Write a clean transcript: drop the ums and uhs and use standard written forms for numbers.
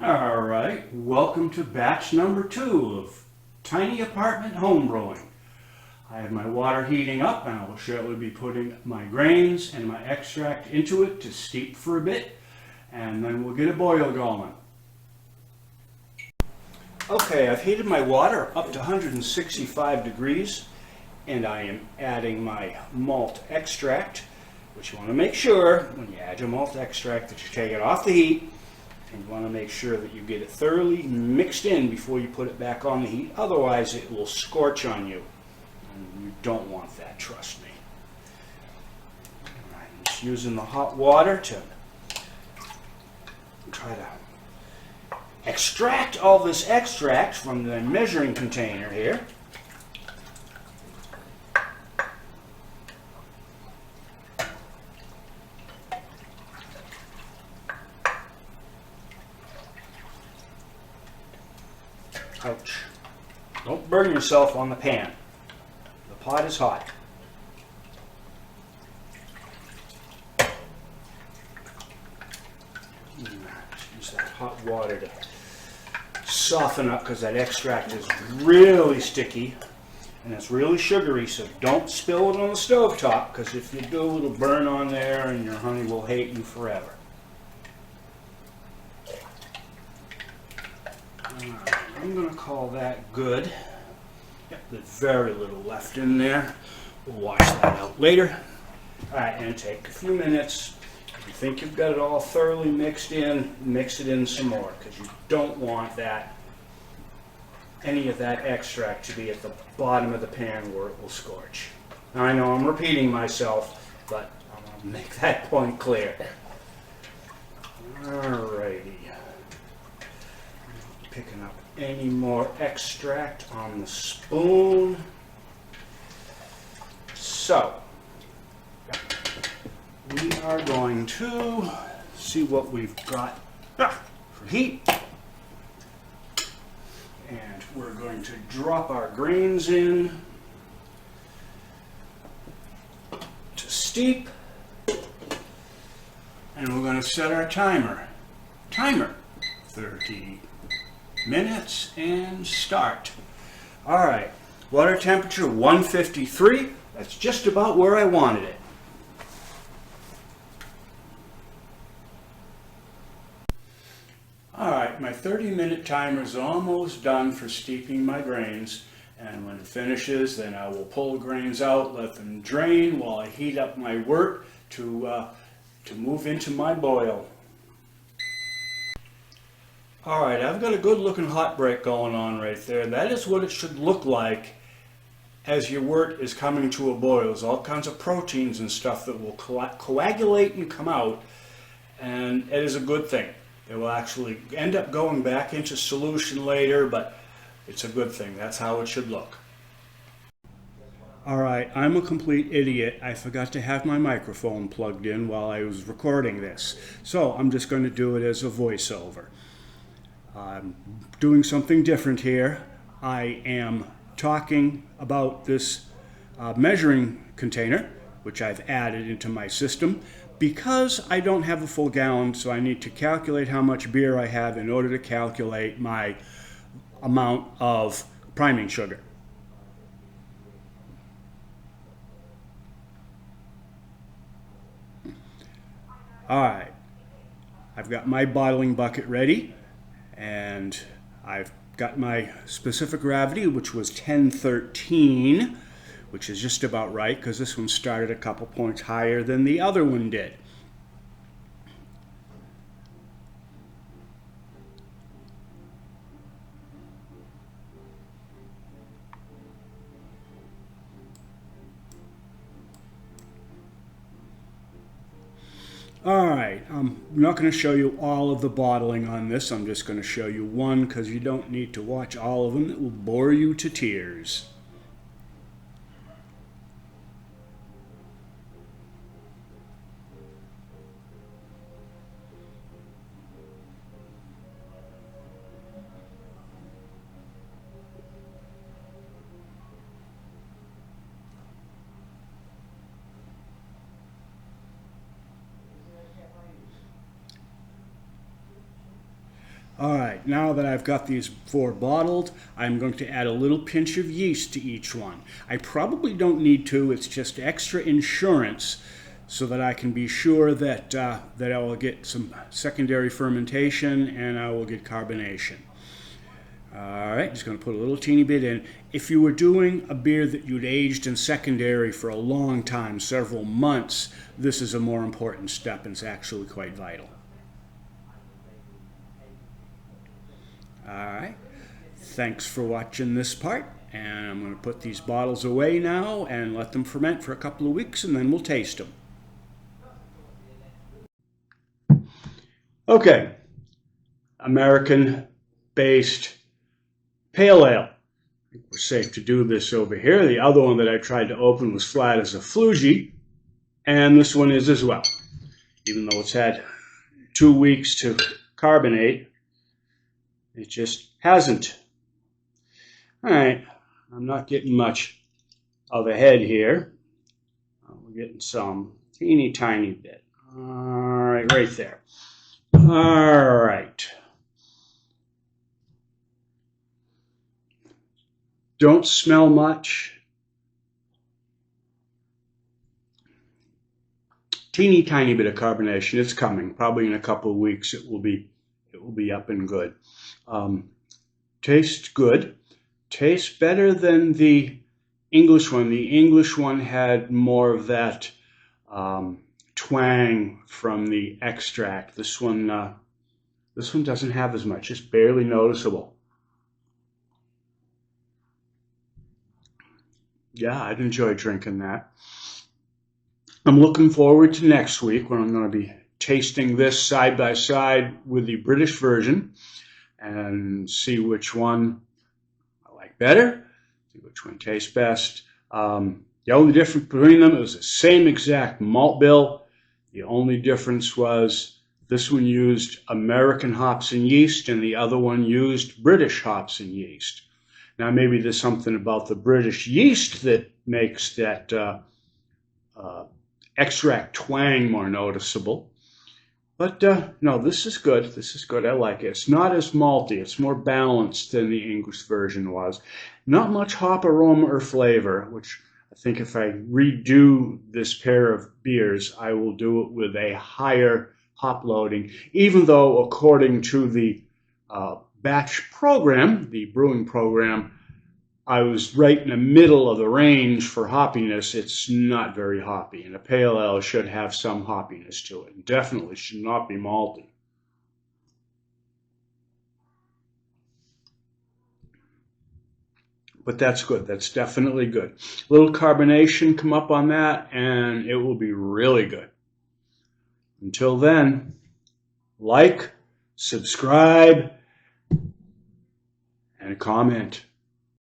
All right, welcome to batch number 2 of Tiny Apartment Home Brewing. I have my water heating up and I will shortly be putting my grains and my extract into it to steep for a bit, and then we'll get a boil going. Okay, I've heated my water up to 165 degrees and I am adding my malt extract, which you want to make sure when you add your malt extract that you take it off the heat. And you want to make sure that you get it thoroughly mixed in before you put it back on the heat. Otherwise, it will scorch on you. And you don't want that, trust me. All right, I'm just using the hot water to try to extract all this extract from the measuring container here. Ouch. Don't burn yourself on the pan. The pot is hot. Use that hot water to soften up because that extract is really sticky and it's really sugary, so don't spill it on the stove top, because if you do, it'll burn on there and your honey will hate you forever. I'm going to call that good. Yep, there's very little left in there. We'll wash that out later. Alright, and take a few minutes. If you think you've got it all thoroughly mixed in, mix it in some more, because you don't want any of that extract to be at the bottom of the pan where it will scorch. Now, I know I'm repeating myself, but I want to make that point clear. Alrighty. Picking up any more extract on the spoon. So, we are going to see what we've got for heat. And we're going to drop our grains in to steep. And we're going to set our timer. 30 minutes and start. All right, water temperature 153. That's just about where I wanted it. All right, my 30-minute timer is almost done for steeping my grains, and when it finishes, then I will pull the grains out, let them drain while I heat up my wort to move into my boil. Alright, I've got a good looking hot break going on right there. That is what it should look like as your wort is coming to a boil. There's all kinds of proteins and stuff that will coagulate and come out, and it is a good thing. It will actually end up going back into solution later, but it's a good thing. That's how it should look. Alright, I'm a complete idiot. I forgot to have my microphone plugged in while I was recording this. So I'm just going to do it as a voiceover. I'm doing something different here. I am talking about this measuring container, which I've added into my system, because I don't have a full gallon, so I need to calculate how much beer I have in order to calculate my amount of priming sugar. All right, I've got my bottling bucket ready. And I've got my specific gravity, which was 1013, which is just about right because this one started a couple points higher than the other one did. Alright, I'm not going to show you all of the bottling on this. I'm just going to show you one because you don't need to watch all of them. It will bore you to tears. All right, now that I've got these 4 bottled, I'm going to add a little pinch of yeast to each one. I probably don't need to, it's just extra insurance so that I can be sure that, that I will get some secondary fermentation and I will get carbonation. All right, just going to put a little teeny bit in. If you were doing a beer that you'd aged in secondary for a long time, several months, this is a more important step and it's actually quite vital. All right, thanks for watching this part, and I'm going to put these bottles away now and let them ferment for a couple of weeks and then we'll taste them. Okay, American-based pale ale. I think we're safe to do this over here. The other one that I tried to open was flat as a flugey, and this one is as well. Even though it's had 2 weeks to carbonate, it just hasn't. All right, I'm not getting much of a head here. We're getting some teeny tiny bit. All right, right there. All right. Don't smell much. Teeny tiny bit of carbonation. It's coming. Probably in a couple of weeks it will be up and good. Tastes good. Tastes better than the English one. The English one had more of that twang from the extract. This one doesn't have as much. It's barely noticeable. Yeah, I'd enjoy drinking that. I'm looking forward to next week when I'm going to be tasting this side by side with the British version and see which one I like better, see which one tastes best. The only difference between them, it was the same exact malt bill. The only difference was this one used American hops and yeast and the other one used British hops and yeast. Now maybe there's something about the British yeast that makes that extract twang more noticeable. But no, this is good. This is good. I like it. It's not as malty. It's more balanced than the English version was. Not much hop aroma or flavor, which I think if I redo this pair of beers, I will do it with a higher hop loading, even though according to the batch program, the brewing program, I was right in the middle of the range for hoppiness. It's not very hoppy, and a pale ale should have some hoppiness to it. Definitely should not be malty. But that's good. That's definitely good. A little carbonation come up on that, and it will be really good. Until then, like, subscribe, and comment.